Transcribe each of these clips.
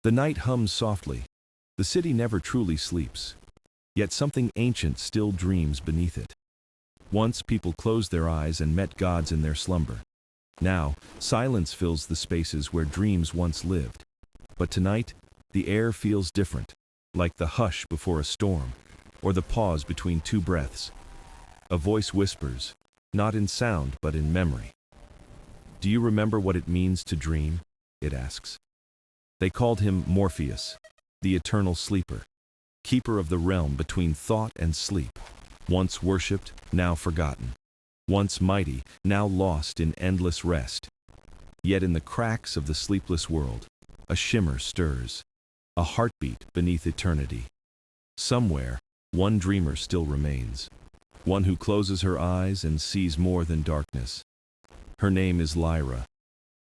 The night hums softly. The city never truly sleeps. Yet something ancient still dreams beneath it. Once people closed their eyes and met gods in their slumber. Now, silence fills the spaces where dreams once lived. But tonight, the air feels different, like the hush before a storm, or the pause between two breaths. A voice whispers, not in sound but in memory. "Do you remember what it means to dream?" it asks. They called him Morpheus, the eternal sleeper, keeper of the realm between thought and sleep, once worshipped, now forgotten, once mighty, now lost in endless rest. Yet in the cracks of the sleepless world, a shimmer stirs, a heartbeat beneath eternity. Somewhere, one dreamer still remains, one who closes her eyes and sees more than darkness. Her name is Lyra.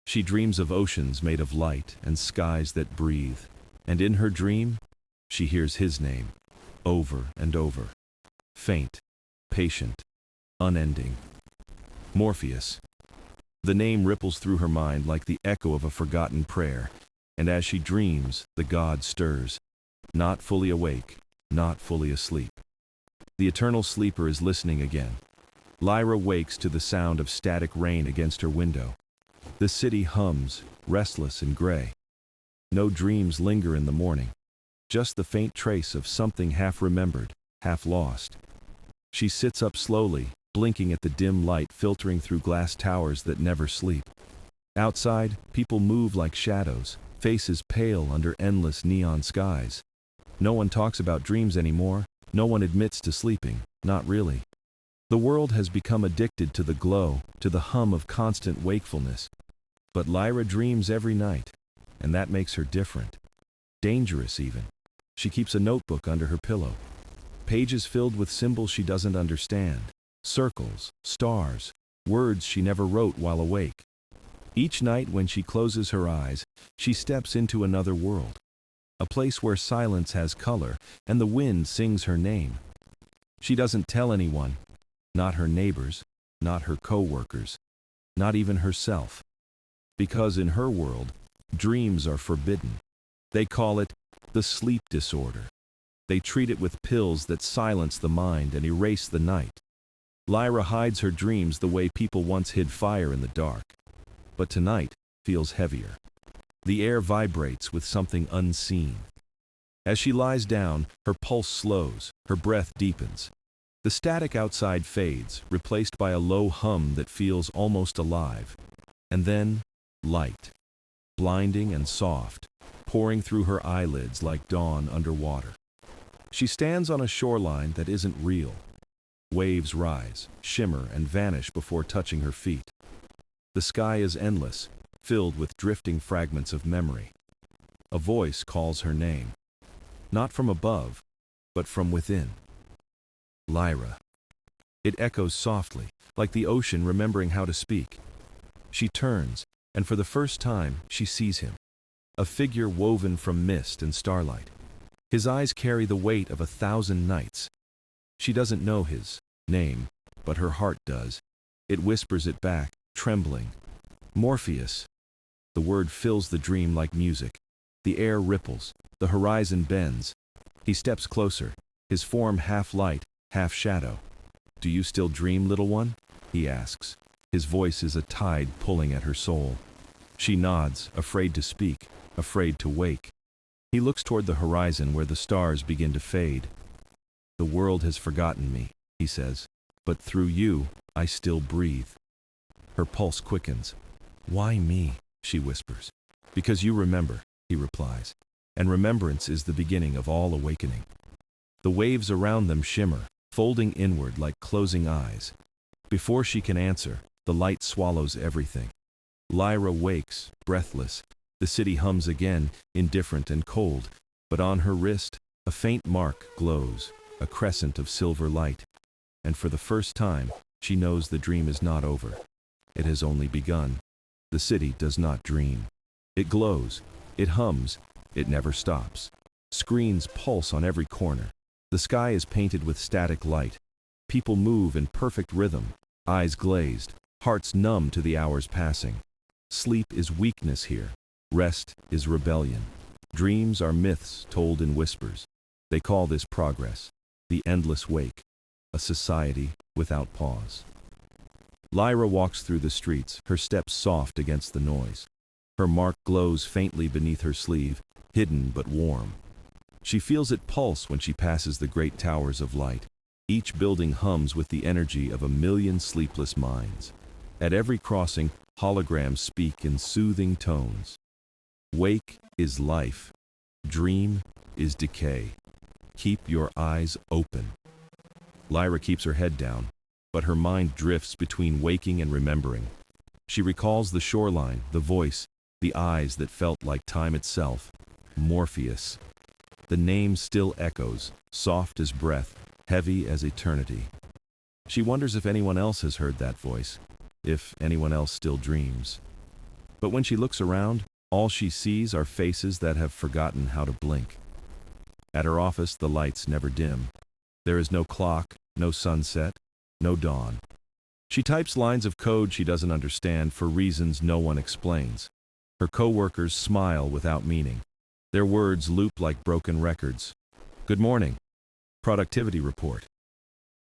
She dreams of oceans made of light and skies that breathe, and in her dream, she hears his name, over and over. Faint, patient, unending. Morpheus. The name ripples through her mind like the echo of a forgotten prayer, and as she dreams, the god stirs, not fully awake, not fully asleep. The eternal sleeper is listening again. Lyra wakes to the sound of static rain against her window. The city hums, restless and gray. No dreams linger in the morning, just the faint trace of something half remembered, half lost. She sits up slowly, blinking at the dim light filtering through glass towers that never sleep. Outside, people move like shadows, faces pale under endless neon skies. No one talks about dreams anymore, no one admits to sleeping, not really. The world has become addicted to the glow, to the hum of constant wakefulness. But Lyra dreams every night, and that makes her different. Dangerous even. She keeps a notebook under her pillow. Pages filled with symbols she doesn't understand. Circles, stars, words she never wrote while awake. Each night when she closes her eyes, she steps into another world. A place where silence has color, and the wind sings her name. She doesn't tell anyone, not her neighbors, not her co-workers, not even herself. Because in her world, dreams are forbidden. They call it the sleep disorder. They treat it with pills that silence the mind and erase the night. Lyra hides her dreams the way people once hid fire in the dark. But tonight feels heavier. The air vibrates with something unseen. As she lies down, her pulse slows, her breath deepens. The static outside fades, replaced by a low hum that feels almost alive. And then, light. Blinding and soft, pouring through her eyelids like dawn underwater. She stands on a shoreline that isn't real. Waves rise, shimmer, and vanish before touching her feet. The sky is endless, filled with drifting fragments of memory. A voice calls her name. Not from above, but from within. Lyra. It echoes softly, like the ocean remembering how to speak. She turns, and for the first time, she sees him. A figure woven from mist and starlight. His eyes carry the weight of 1,000 nights. She doesn't know his name, but her heart does. It whispers it back, trembling. Morpheus. The word fills the dream like music. The air ripples, the horizon bends. He steps closer, his form half light, half shadow. "Do you still dream, little one?" he asks. His voice is a tide pulling at her soul. She nods, afraid to speak, afraid to wake. He looks toward the horizon where the stars begin to fade. "The world has forgotten me," he says, "but through you, I still breathe." Her pulse quickens. "Why me?" she whispers. "Because you remember," he replies, "and remembrance is the beginning of all awakening." The waves around them shimmer, folding inward like closing eyes. Before she can answer, the light swallows everything. Lyra wakes, breathless. The city hums again, indifferent and cold, but on her wrist, a faint mark glows, a crescent of silver light. And for the first time, she knows the dream is not over. It has only begun. The city does not dream. It glows, it hums, it never stops. Screens pulse on every corner. The sky is painted with static light. People move in perfect rhythm, eyes glazed, hearts numb to the hours passing. Sleep is weakness here. Rest is rebellion. Dreams are myths told in whispers. They call this progress, the endless wake, a society without pause. Lyra walks through the streets, her steps soft against the noise. Her mark glows faintly beneath her sleeve, hidden but warm. She feels it pulse when she passes the great towers of light. Each building hums with the energy of a million sleepless minds. At every crossing, holograms speak in soothing tones. Wake is life. Dream is decay. Keep your eyes open. Lyra keeps her head down, but her mind drifts between waking and remembering. She recalls the shoreline, the voice, the eyes that felt like time itself. Morpheus. The name still echoes, soft as breath, heavy as eternity. She wonders if anyone else has heard that voice, if anyone else still dreams. But when she looks around, all she sees are faces that have forgotten how to blink. At her office, the lights never dim. There is no clock, no sunset, no dawn. She types lines of code she doesn't understand for reasons no one explains. Her coworkers smile without meaning. Their words loop like broken records. Good morning. Productivity report.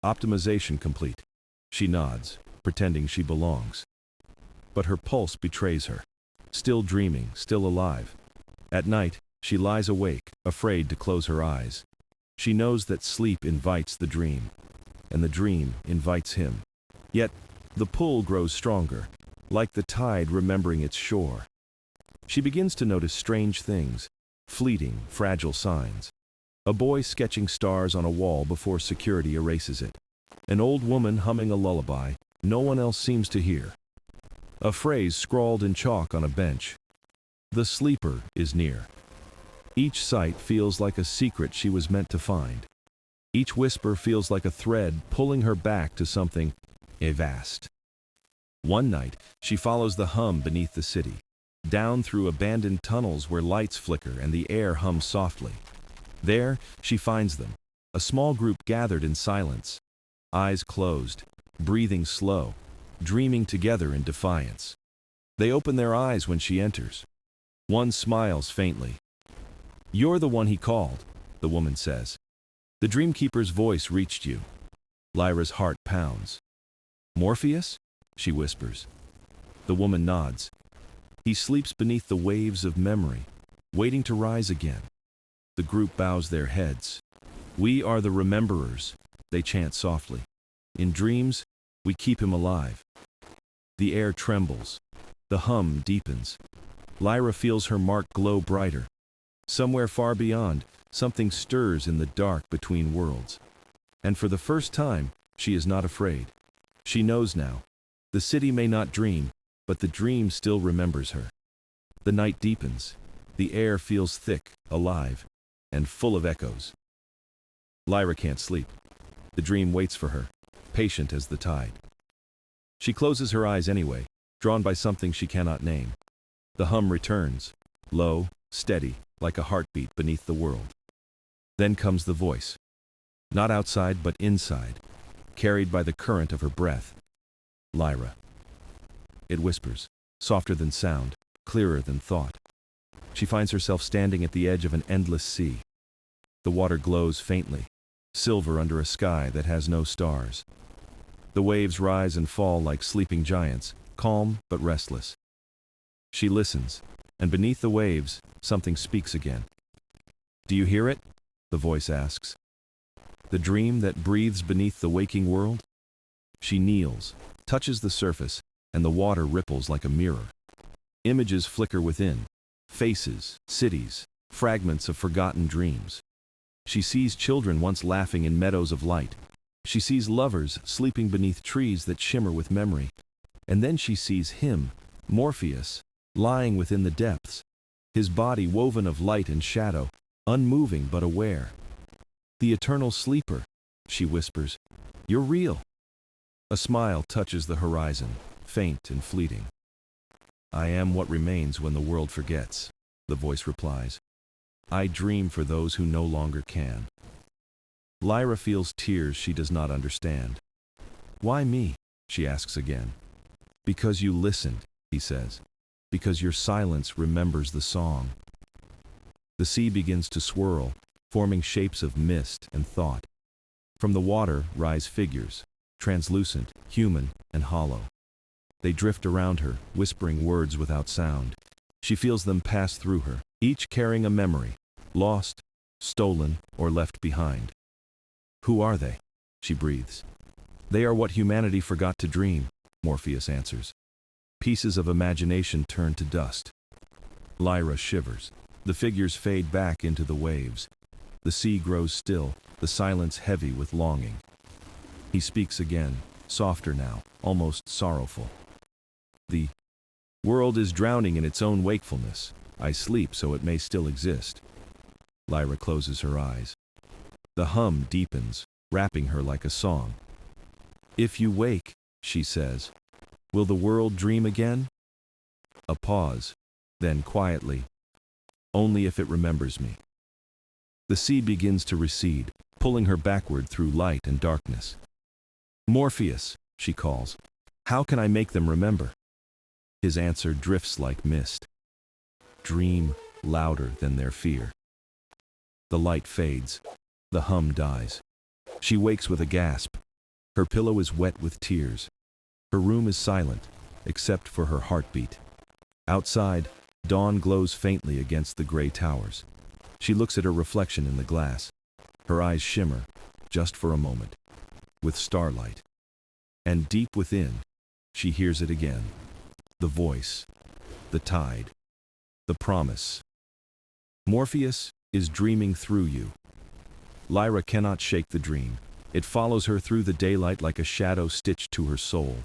Optimization complete. She nods, pretending she belongs. But her pulse betrays her. Still dreaming, still alive. At night, she lies awake, afraid to close her eyes. She knows that sleep invites the dream, and the dream invites him. Yet, the pull grows stronger, like the tide remembering its shore. She begins to notice strange things, fleeting, fragile signs. A boy sketching stars on a wall before security erases it. An old woman humming a lullaby no one else seems to hear. A phrase scrawled in chalk on a bench. The sleeper is near. Each sight feels like a secret she was meant to find. Each whisper feels like a thread pulling her back to something vast. One night, she follows the hum beneath the city, down through abandoned tunnels where lights flicker and the air hums softly. There, she finds them, a small group gathered in silence, eyes closed, breathing slow, dreaming together in defiance. They open their eyes when she enters. One smiles faintly. "You're the one he called," the woman says. The Dreamkeeper's voice reached you. Lyra's heart pounds. "Morpheus?" she whispers. The woman nods. He sleeps beneath the waves of memory, waiting to rise again. The group bows their heads. "We are the rememberers," they chant softly. "In dreams, we keep him alive." The air trembles. The hum deepens. Lyra feels her mark glow brighter. Somewhere far beyond, something stirs in the dark between worlds. And for the first time, she is not afraid. She knows now. The city may not dream, but the dream still remembers her. The night deepens. The air feels thick, alive, and full of echoes. Lyra can't sleep. The dream waits for her, patient as the tide. She closes her eyes anyway, drawn by something she cannot name. The hum returns, low, steady, like a heartbeat beneath the world. Then comes the voice. Not outside, but inside, carried by the current of her breath. "Lyra." It whispers, softer than sound, clearer than thought. She finds herself standing at the edge of an endless sea. The water glows faintly, silver under a sky that has no stars. The waves rise and fall like sleeping giants, calm but restless. She listens, and beneath the waves, something speaks again. "Do you hear it?" the voice asks. "The dream that breathes beneath the waking world?" She kneels, touches the surface, and the water ripples like a mirror. Images flicker within, faces, cities, fragments of forgotten dreams. She sees children once laughing in meadows of light. She sees lovers sleeping beneath trees that shimmer with memory. And then she sees him, Morpheus, lying within the depths, his body woven of light and shadow, unmoving but aware. "The eternal sleeper," she whispers. "You're real." A smile touches the horizon, faint and fleeting. "I am what remains when the world forgets," the voice replies. "I dream for those who no longer can." Lyra feels tears she does not understand. "Why me?" she asks again. "Because you listened," he says. "Because your silence remembers the song." The sea begins to swirl, forming shapes of mist and thought. From the water rise figures, translucent, human, and hollow. They drift around her, whispering words without sound. She feels them pass through her, each carrying a memory, lost, stolen, or left behind. Who are they? She breathes. They are what humanity forgot to dream, Morpheus answers. Pieces of imagination turn to dust. Lyra shivers. The figures fade back into the waves. The sea grows still, the silence heavy with longing. He speaks again, softer now, almost sorrowful. The world is drowning in its own wakefulness. I sleep so it may still exist. Lyra closes her eyes. The hum deepens, wrapping her like a song. If you wake, she says, will the world dream again? A pause, then quietly, only if it remembers me. The sea begins to recede, pulling her backward through light and darkness. Morpheus, she calls, how can I make them remember? His answer drifts like mist. Dream louder than their fear. The light fades. The hum dies. She wakes with a gasp. Her pillow is wet with tears. Her room is silent, except for her heartbeat. Outside, dawn glows faintly against the gray towers. She looks at her reflection in the glass. Her eyes shimmer, just for a moment, with starlight. And deep within, she hears it again. The voice, the tide, the promise. Morpheus is dreaming through you. Lyra cannot shake the dream. It follows her through the daylight like a shadow stitched to her soul.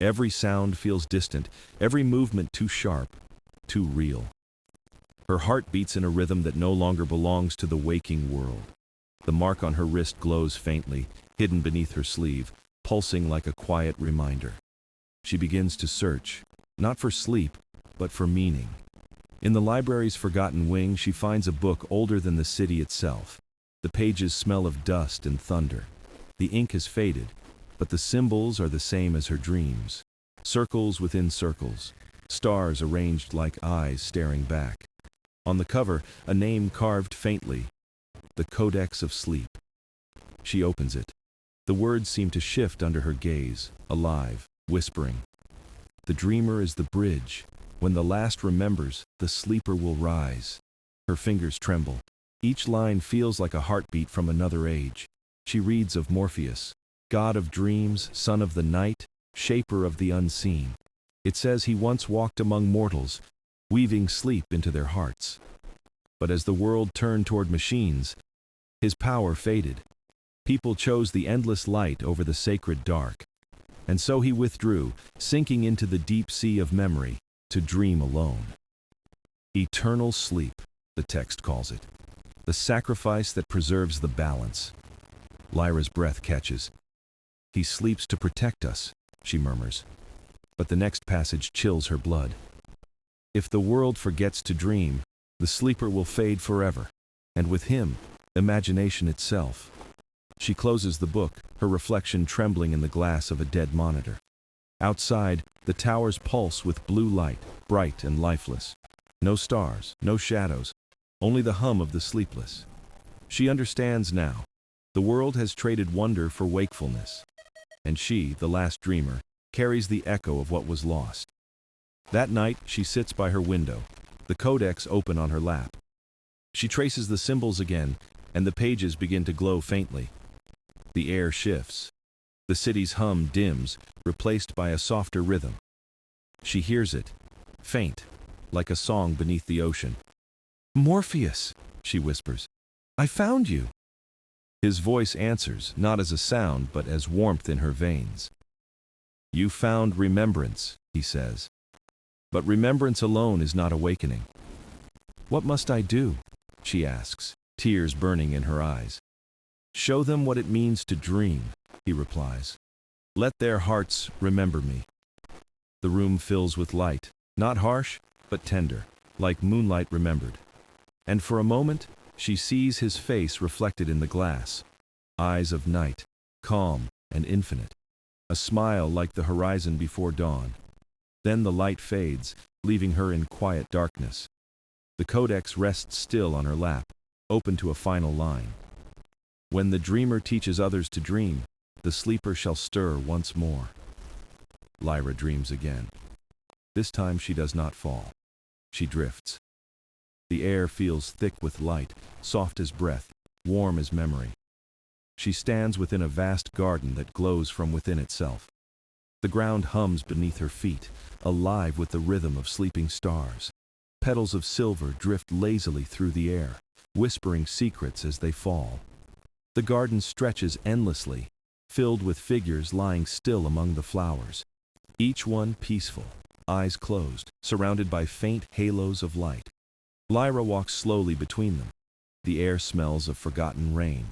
Every sound feels distant, every movement too sharp, too real. Her heart beats in a rhythm that no longer belongs to the waking world. The mark on her wrist glows faintly, hidden beneath her sleeve, pulsing like a quiet reminder. She begins to search, not for sleep, but for meaning. In the library's forgotten wing, she finds a book older than the city itself. The pages smell of dust and thunder. The ink has faded, but the symbols are the same as her dreams. Circles within circles, stars arranged like eyes staring back. On the cover, a name carved faintly, the Codex of Sleep. She opens it. The words seem to shift under her gaze, alive, whispering. The dreamer is the bridge. When the last remembers, the sleeper will rise. Her fingers tremble. Each line feels like a heartbeat from another age. She reads of Morpheus, god of dreams, son of the night, shaper of the unseen. It says he once walked among mortals, weaving sleep into their hearts. But as the world turned toward machines, his power faded. People chose the endless light over the sacred dark. And so he withdrew, sinking into the deep sea of memory, to dream alone. Eternal sleep, the text calls it. The sacrifice that preserves the balance. Lyra's breath catches. He sleeps to protect us, she murmurs. But the next passage chills her blood. If the world forgets to dream, the sleeper will fade forever, and with him, imagination itself. She closes the book, her reflection trembling in the glass of a dead monitor. Outside, the towers pulse with blue light, bright and lifeless. No stars, no shadows, only the hum of the sleepless. She understands now. The world has traded wonder for wakefulness. And she, the last dreamer, carries the echo of what was lost. That night, she sits by her window, the codex open on her lap. She traces the symbols again, and the pages begin to glow faintly. The air shifts. The city's hum dims, replaced by a softer rhythm. She hears it, faint, like a song beneath the ocean. Morpheus, she whispers, I found you. His voice answers, not as a sound, but as warmth in her veins. You found remembrance, he says. But remembrance alone is not awakening. What must I do? She asks, tears burning in her eyes. Show them what it means to dream, he replies. Let their hearts remember me. The room fills with light, not harsh, but tender, like moonlight remembered. And for a moment, she sees his face reflected in the glass. Eyes of night, calm and infinite. A smile like the horizon before dawn. Then the light fades, leaving her in quiet darkness. The codex rests still on her lap, open to a final line. When the dreamer teaches others to dream, the sleeper shall stir once more. Lyra dreams again. This time she does not fall. She drifts. The air feels thick with light, soft as breath, warm as memory. She stands within a vast garden that glows from within itself. The ground hums beneath her feet, alive with the rhythm of sleeping stars. Petals of silver drift lazily through the air, whispering secrets as they fall. The garden stretches endlessly, filled with figures lying still among the flowers, each one peaceful, eyes closed, surrounded by faint halos of light. Lyra walks slowly between them. The air smells of forgotten rain.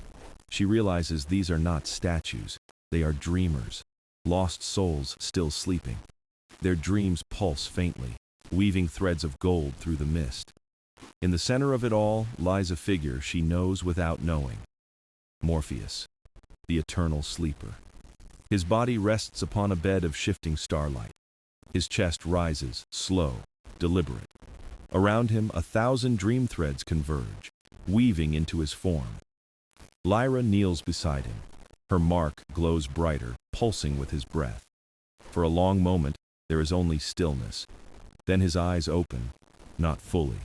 She realizes these are not statues, they are dreamers, lost souls still sleeping. Their dreams pulse faintly, weaving threads of gold through the mist. In the center of it all lies a figure she knows without knowing. Morpheus, the eternal sleeper. His body rests upon a bed of shifting starlight. His chest rises, slow, deliberate. Around him 1,000 dream threads converge, weaving into his form. Lyra kneels beside him. Her mark glows brighter, pulsing with his breath. For a long moment, there is only stillness. Then his eyes open, not fully,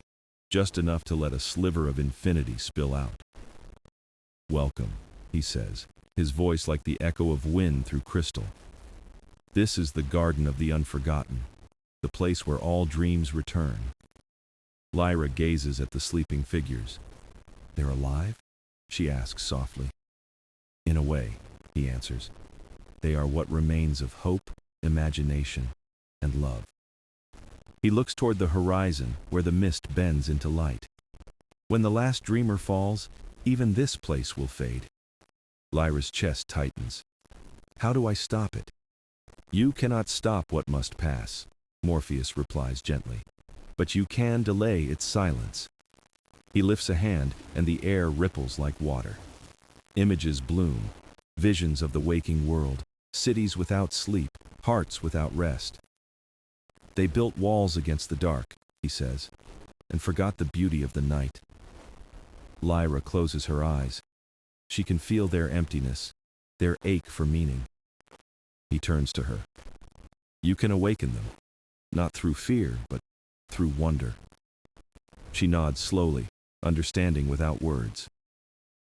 just enough to let a sliver of infinity spill out. "Welcome," he says, his voice like the echo of wind through crystal. "This is the Garden of the Unforgotten, the place where all dreams return." Lyra gazes at the sleeping figures. "They're alive?" she asks softly. "In a way," he answers. "They are what remains of hope, imagination, and love." He looks toward the horizon, where the mist bends into light. When the last dreamer falls, even this place will fade. Lyra's chest tightens. "How do I stop it?" "You cannot stop what must pass," Morpheus replies gently. "But you can delay its silence." He lifts a hand, and the air ripples like water. Images bloom, visions of the waking world, cities without sleep, hearts without rest. "They built walls against the dark," he says, "and forgot the beauty of the night." Lyra closes her eyes. She can feel their emptiness, their ache for meaning. He turns to her. "You can awaken them, not through fear, but through wonder." She nods slowly, understanding without words.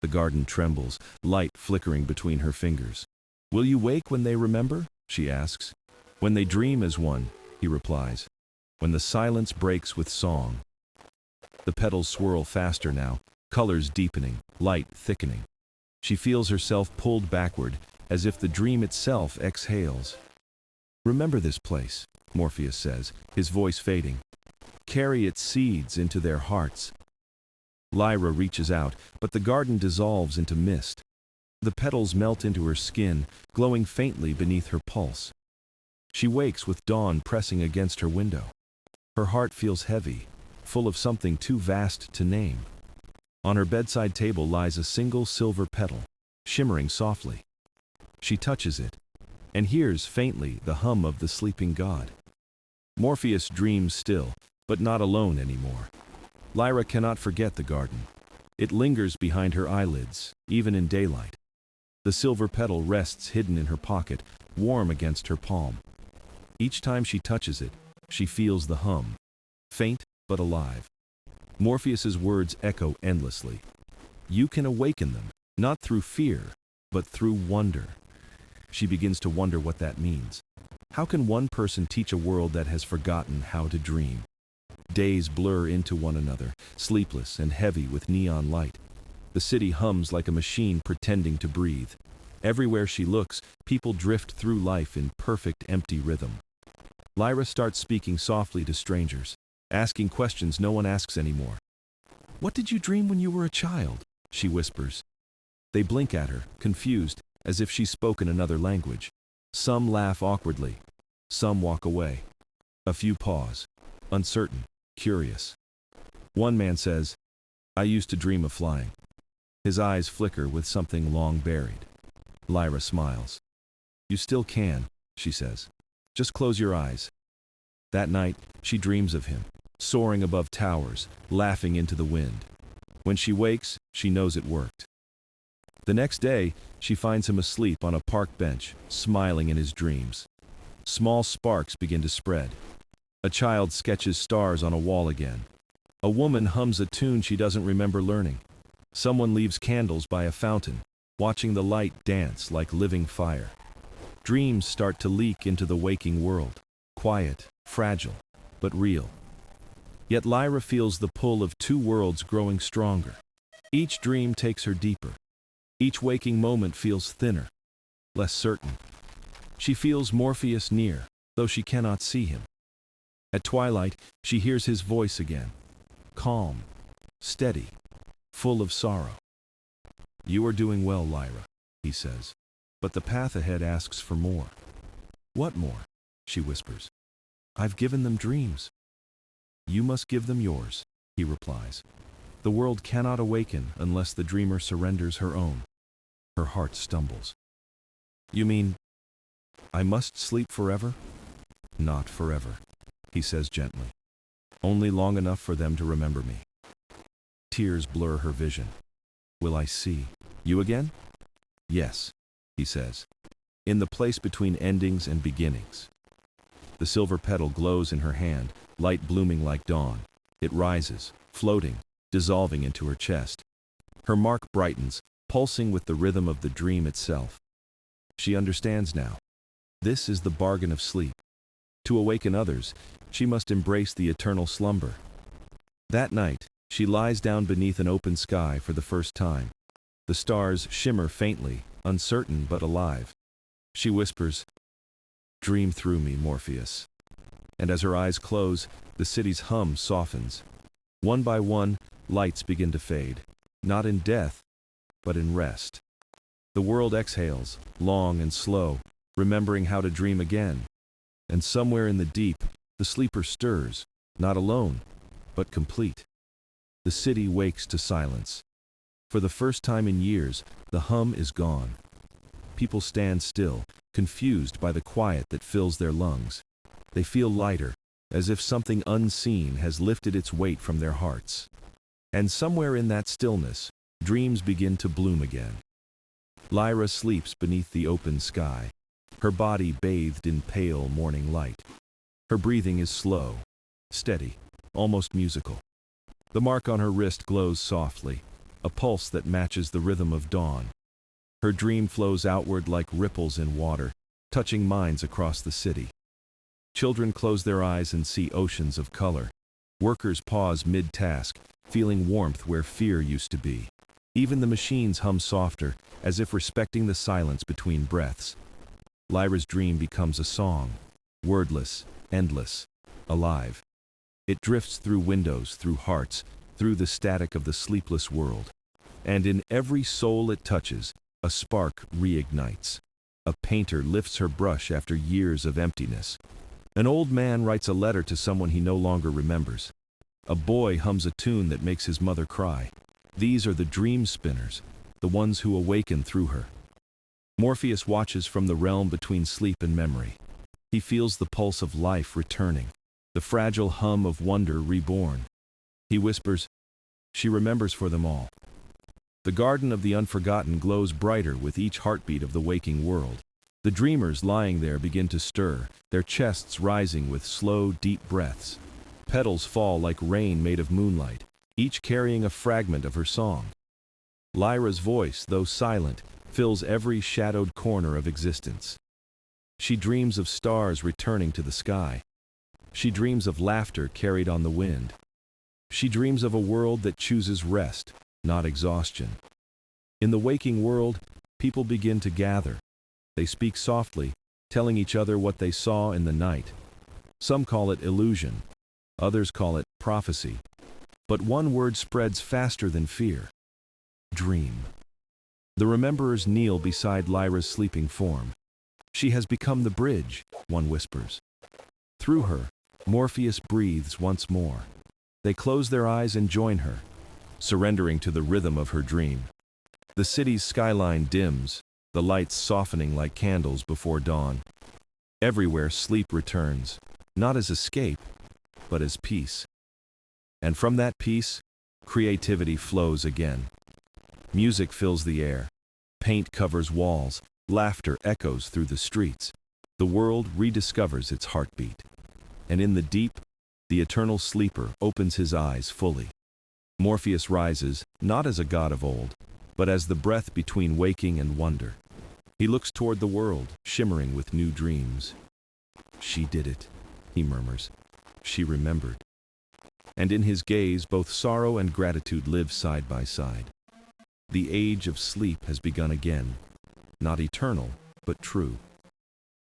The garden trembles, light flickering between her fingers. "Will you wake when they remember?" she asks. "When they dream as one," he replies. "When the silence breaks with song." The petals swirl faster now, colors deepening, light thickening. She feels herself pulled backward, as if the dream itself exhales. "Remember this place," Morpheus says, his voice fading. "Carry its seeds into their hearts." Lyra reaches out, but the garden dissolves into mist. The petals melt into her skin, glowing faintly beneath her pulse. She wakes with dawn pressing against her window. Her heart feels heavy, full of something too vast to name. On her bedside table lies a single silver petal, shimmering softly. She touches it, and hears faintly the hum of the sleeping god. Morpheus dreams still, but not alone anymore. Lyra cannot forget the garden. It lingers behind her eyelids, even in daylight. The silver petal rests hidden in her pocket, warm against her palm. Each time she touches it, she feels the hum, faint but alive. Morpheus's words echo endlessly. "You can awaken them, not through fear, but through wonder." She begins to wonder what that means. How can one person teach a world that has forgotten how to dream? Days blur into one another, sleepless and heavy with neon light. The city hums like a machine pretending to breathe. Everywhere she looks, people drift through life in perfect empty rhythm. Lyra starts speaking softly to strangers, asking questions no one asks anymore. "What did you dream when you were a child?" she whispers. They blink at her, confused, as if she spoke in another language. Some laugh awkwardly. Some walk away. A few pause, uncertain, curious. One man says, "I used to dream of flying." His eyes flicker with something long buried. Lyra smiles. "You still can," she says. "Just close your eyes." That night, she dreams of him, soaring above towers, laughing into the wind. When she wakes, she knows it worked. The next day, she finds him asleep on a park bench, smiling in his dreams. Small sparks begin to spread. A child sketches stars on a wall again. A woman hums a tune she doesn't remember learning. Someone leaves candles by a fountain, watching the light dance like living fire. Dreams start to leak into the waking world, quiet, fragile, but real. Yet Lyra feels the pull of two worlds growing stronger. Each dream takes her deeper. Each waking moment feels thinner, less certain. She feels Morpheus near, though she cannot see him. At twilight, she hears his voice again, calm, steady, full of sorrow. "You are doing well, Lyra," he says, but the path ahead asks for more. "What more?" she whispers. "I've given them dreams." "You must give them yours," he replies. "The world cannot awaken unless the dreamer surrenders her own." Her heart stumbles. "You mean, I must sleep forever?" "Not forever," he says gently. "Only long enough for them to remember me." Tears blur her vision. "Will I see you again?" "Yes," he says. "In the place between endings and beginnings." The silver petal glows in her hand, light blooming like dawn. It rises, floating, dissolving into her chest. Her mark brightens, pulsing with the rhythm of the dream itself. She understands now. This is the bargain of sleep. To awaken others, she must embrace the eternal slumber. That night, she lies down beneath an open sky for the first time. The stars shimmer faintly, uncertain but alive. She whispers, "Dream through me, Morpheus." And as her eyes close, the city's hum softens. One by one, lights begin to fade, not in death, but in rest. The world exhales, long and slow, remembering how to dream again. And somewhere in the deep, the sleeper stirs, not alone, but complete. The city wakes to silence. For the first time in years, the hum is gone. People stand still, confused by the quiet that fills their lungs. They feel lighter, as if something unseen has lifted its weight from their hearts. And somewhere in that stillness, dreams begin to bloom again. Lyra sleeps beneath the open sky, her body bathed in pale morning light. Her breathing is slow, steady, almost musical. The mark on her wrist glows softly, a pulse that matches the rhythm of dawn. Her dream flows outward like ripples in water, touching minds across the city. Children close their eyes and see oceans of color. Workers pause mid-task, feeling warmth where fear used to be. Even the machines hum softer, as if respecting the silence between breaths. Lyra's dream becomes a song, wordless, endless, alive. It drifts through windows, through hearts, through the static of the sleepless world. And in every soul it touches, a spark reignites. A painter lifts her brush after years of emptiness. An old man writes a letter to someone he no longer remembers. A boy hums a tune that makes his mother cry. These are the dream spinners, the ones who awaken through her. Morpheus watches from the realm between sleep and memory. He feels the pulse of life returning, the fragile hum of wonder reborn. He whispers, "She remembers for them all." The garden of the unforgotten glows brighter with each heartbeat of the waking world. The dreamers lying there begin to stir, their chests rising with slow, deep breaths. Petals fall like rain made of moonlight, each carrying a fragment of her song. Lyra's voice, though silent, fills every shadowed corner of existence. She dreams of stars returning to the sky. She dreams of laughter carried on the wind. She dreams of a world that chooses rest, not exhaustion. In the waking world, people begin to gather. They speak softly, telling each other what they saw in the night. Some call it illusion. Others call it prophecy. But one word spreads faster than fear: dream. The rememberers kneel beside Lyra's sleeping form. "She has become the bridge," one whispers. Through her, Morpheus breathes once more. They close their eyes and join her, surrendering to the rhythm of her dream. The city's skyline dims, the lights softening like candles before dawn. Everywhere sleep returns, not as escape, but as peace. And from that peace, creativity flows again. Music fills the air. Paint covers walls. Laughter echoes through the streets. The world rediscovers its heartbeat. And in the deep, the eternal sleeper opens his eyes fully. Morpheus rises, not as a god of old, but as the breath between waking and wonder. He looks toward the world, shimmering with new dreams. "She did it," he murmurs. "She remembered." And in his gaze, both sorrow and gratitude live side by side. The age of sleep has begun again, not eternal, but true.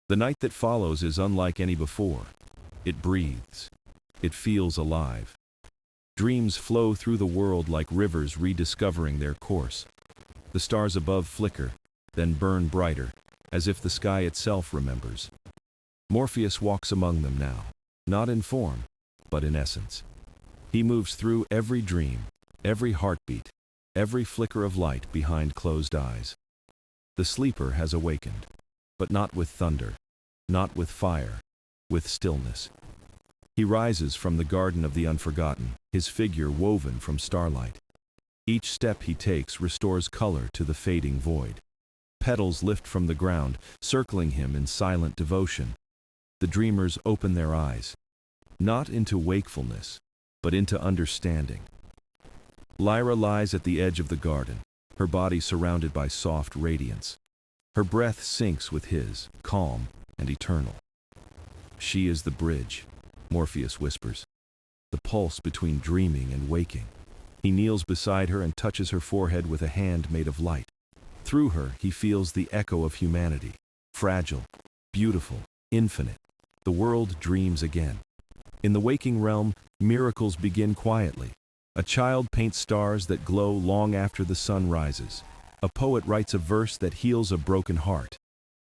The night that follows is unlike any before. It breathes. It feels alive. Dreams flow through the world like rivers rediscovering their course. The stars above flicker, then burn brighter, as if the sky itself remembers. Morpheus walks among them now, not in form, but in essence. He moves through every dream, every heartbeat, every flicker of light behind closed eyes. The sleeper has awakened, but not with thunder, not with fire, with stillness. He rises from the garden of the unforgotten, his figure woven from starlight. Each step he takes restores color to the fading void. Petals lift from the ground, circling him in silent devotion. The dreamers open their eyes, not into wakefulness, but into understanding. Lyra lies at the edge of the garden, her body surrounded by soft radiance. Her breath syncs with his, calm and eternal. "She is the bridge," Morpheus whispers, "the pulse between dreaming and waking." He kneels beside her and touches her forehead with a hand made of light. Through her, he feels the echo of humanity, fragile, beautiful, infinite. The world dreams again. In the waking realm, miracles begin quietly. A child paints stars that glow long after the sun rises. A poet writes a verse that heals a broken heart.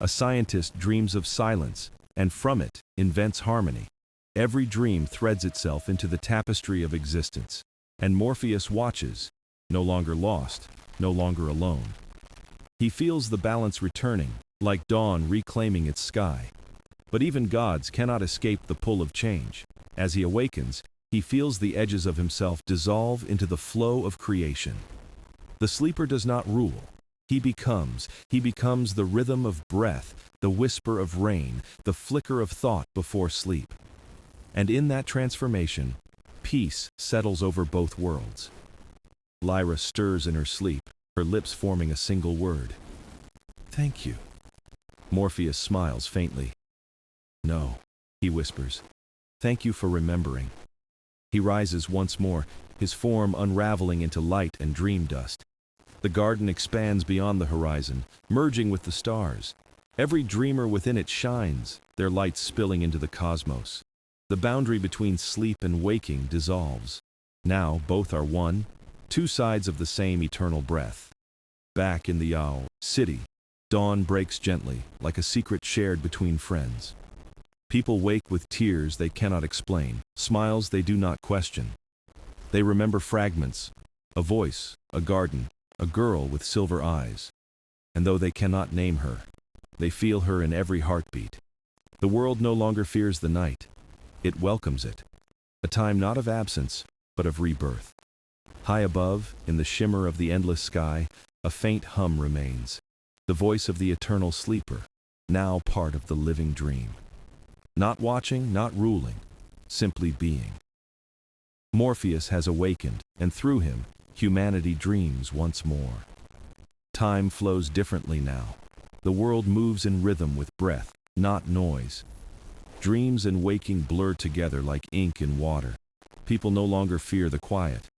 A scientist dreams of silence, and from it, invents harmony. Every dream threads itself into the tapestry of existence. And Morpheus watches, no longer lost, no longer alone. He feels the balance returning, like dawn reclaiming its sky. But even gods cannot escape the pull of change. As he awakens, he feels the edges of himself dissolve into the flow of creation. The sleeper does not rule. He becomes the rhythm of breath, the whisper of rain, the flicker of thought before sleep. And in that transformation, peace settles over both worlds. Lyra stirs in her sleep, her lips forming a single word. "Thank you." Morpheus smiles faintly. "No," he whispers. "Thank you for remembering." He rises once more, his form unraveling into light and dream dust. The garden expands beyond the horizon, merging with the stars. Every dreamer within it shines, their light spilling into the cosmos. The boundary between sleep and waking dissolves. Now both are one, two sides of the same eternal breath. Back in the owl city, dawn breaks gently, like a secret shared between friends. People wake with tears they cannot explain, smiles they do not question. They remember fragments, a voice, a garden, a girl with silver eyes. And though they cannot name her, they feel her in every heartbeat. The world no longer fears the night. It welcomes it. A time not of absence, but of rebirth. High above, in the shimmer of the endless sky, a faint hum remains. The voice of the eternal sleeper, now part of the living dream. Not watching, not ruling, simply being. Morpheus has awakened, and through him, humanity dreams once more. Time flows differently now. The world moves in rhythm with breath, not noise. Dreams and waking blur together like ink in water. People no longer fear the quiet.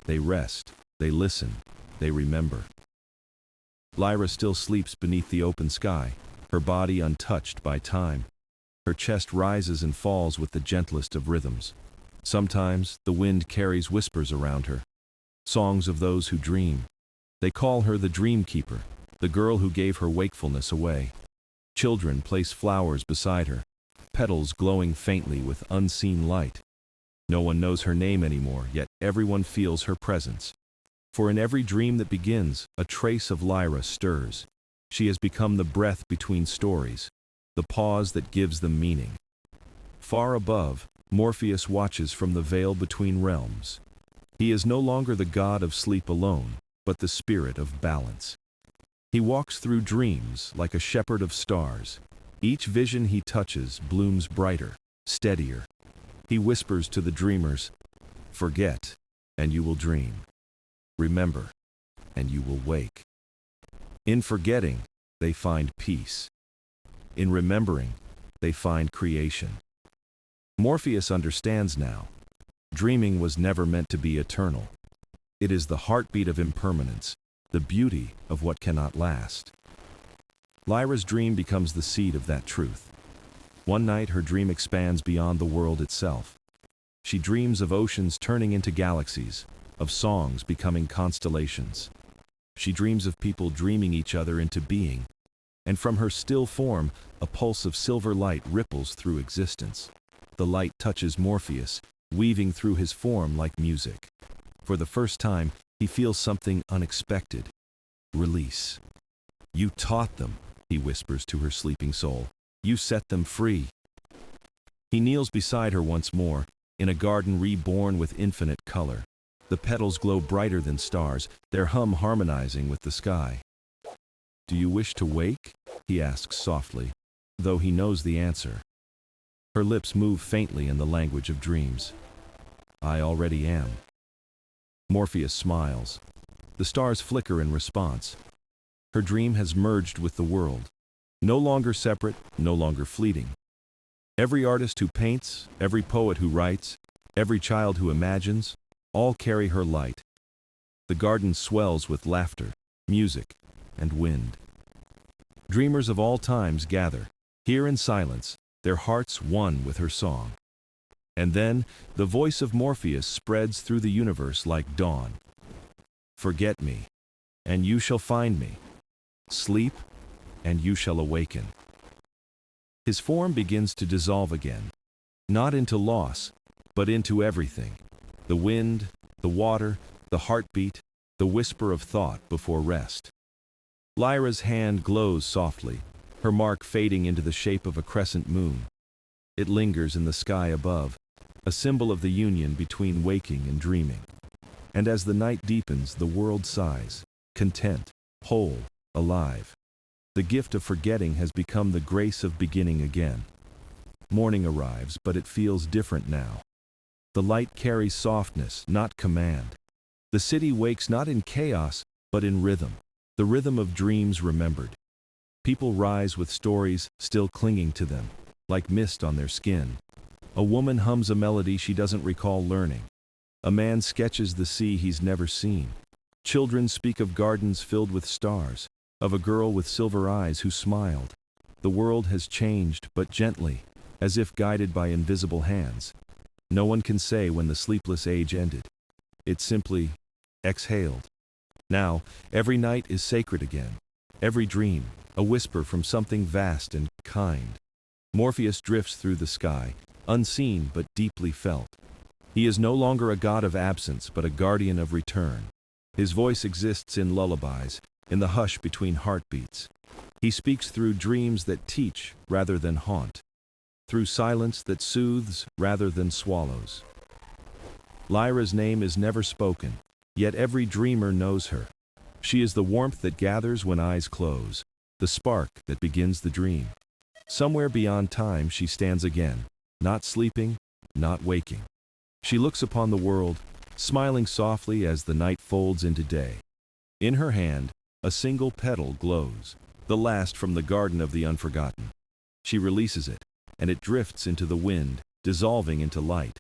They rest, they listen, they remember. Lyra still sleeps beneath the open sky, her body untouched by time. Her chest rises and falls with the gentlest of rhythms. Sometimes the wind carries whispers around her, songs of those who dream. They call her the dream keeper, the girl who gave her wakefulness away. Children place flowers beside her, petals glowing faintly with unseen light. No one knows her name anymore, yet everyone feels her presence. For in every dream that begins, a trace of Lyra stirs. She has become the breath between stories, the pause that gives them meaning. Far above, Morpheus watches from the veil between realms. He is no longer the god of sleep alone, but the spirit of balance. He walks through dreams like a shepherd of stars. Each vision he touches blooms brighter, steadier. He whispers to the dreamers, "Forget, and you will dream. Remember, and you will wake." In forgetting, they find peace. In remembering, they find creation. Morpheus understands now. Dreaming was never meant to be eternal. It is the heartbeat of impermanence, the beauty of what cannot last. Lyra's dream becomes the seed of that truth. One night her dream expands beyond the world itself. She dreams of oceans turning into galaxies, of songs becoming constellations. She dreams of people dreaming each other into being, and from her still form, a pulse of silver light ripples through existence. The light touches Morpheus, weaving through his form like music. For the first time, he feels something unexpected. Release. "You taught them," he whispers to her sleeping soul. "You set them free." He kneels beside her once more, in a garden reborn with infinite color. The petals glow brighter than stars, their hum harmonizing with the sky. "Do you wish to wake?" he asks softly, though he knows the answer. Her lips move faintly in the language of dreams. "I already am." Morpheus smiles. The stars flicker in response. Her dream has merged with the world. No longer separate, no longer fleeting. Every artist who paints, every poet who writes, every child who imagines, all carry her light. The garden swells with laughter, music, and wind. Dreamers of all times gather, here in silence, their hearts one with her song. And then, the voice of Morpheus spreads through the universe like dawn. "Forget me, and you shall find me. Sleep, and you shall awaken." His form begins to dissolve again, not into loss, but into everything. The wind, the water, the heartbeat, the whisper of thought before rest. Lyra's hand glows softly, her mark fading into the shape of a crescent moon. It lingers in the sky above, a symbol of the union between waking and dreaming. And as the night deepens, the world sighs, content, whole, alive. The gift of forgetting has become the grace of beginning again. Morning arrives, but it feels different now. The light carries softness, not command. The city wakes not in chaos, but in rhythm, the rhythm of dreams remembered. People rise with stories still clinging to them, like mist on their skin. A woman hums a melody she doesn't recall learning. A man sketches the sea he's never seen. Children speak of gardens filled with stars, of a girl with silver eyes who smiled. The world has changed, but gently, as if guided by invisible hands. No one can say when the sleepless age ended. It simply exhaled. Now, every night is sacred again. Every dream, a whisper from something vast and kind. Morpheus drifts through the sky, unseen but deeply felt. He is no longer a god of absence, but a guardian of return. His voice exists in lullabies, in the hush between heartbeats. He speaks through dreams that teach rather than haunt, through silence that soothes rather than swallows. Lyra's name is never spoken, yet every dreamer knows her. She is the warmth that gathers when eyes close, the spark that begins the dream. Somewhere beyond time she stands again, not sleeping, not waking. She looks upon the world, smiling softly as the night folds into day. In her hand, a single petal glows, the last from the garden of the unforgotten. She releases it, and it drifts into the wind, dissolving into light.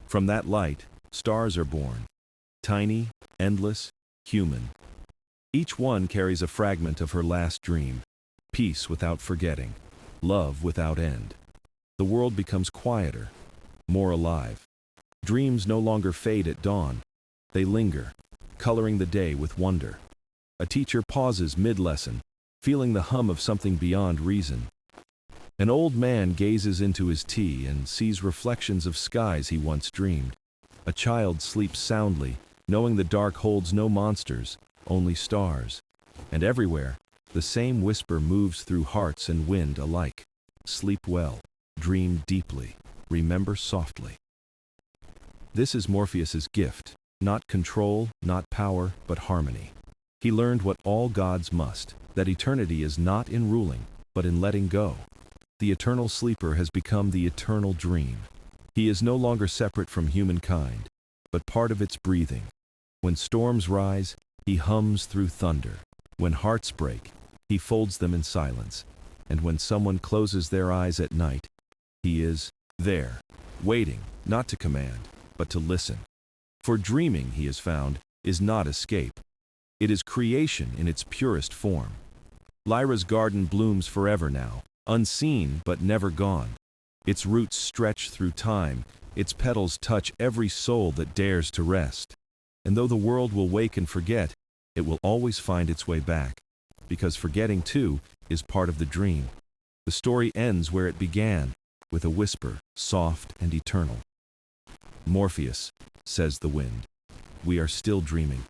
From that light, stars are born. Tiny, endless, human. Each one carries a fragment of her last dream. Peace without forgetting. Love without end. The world becomes quieter, more alive. Dreams no longer fade at dawn. They linger, coloring the day with wonder. A teacher pauses mid-lesson, feeling the hum of something beyond reason. An old man gazes into his tea and sees reflections of skies he once dreamed. A child sleeps soundly, knowing the dark holds no monsters, only stars. And everywhere, the same whisper moves through hearts and wind alike. Sleep well, dream deeply. remember softly. This is Morpheus's gift, not control, not power, but harmony. He learned what all gods must, that eternity is not in ruling, but in letting go. The eternal sleeper has become the eternal dream. He is no longer separate from humankind, but part of its breathing. When storms rise, he hums through thunder. When hearts break, he folds them in silence. And when someone closes their eyes at night, he is there, waiting, not to command, but to listen. For dreaming, he has found, is not escape. It is creation in its purest form. Lyra's garden blooms forever now, unseen but never gone. Its roots stretch through time, its petals touch every soul that dares to rest. And though the world will wake and forget, it will always find its way back. Because forgetting, too, is part of the dream. The story ends where it began, with a whisper, soft and eternal. Morpheus, says the wind, we are still dreaming.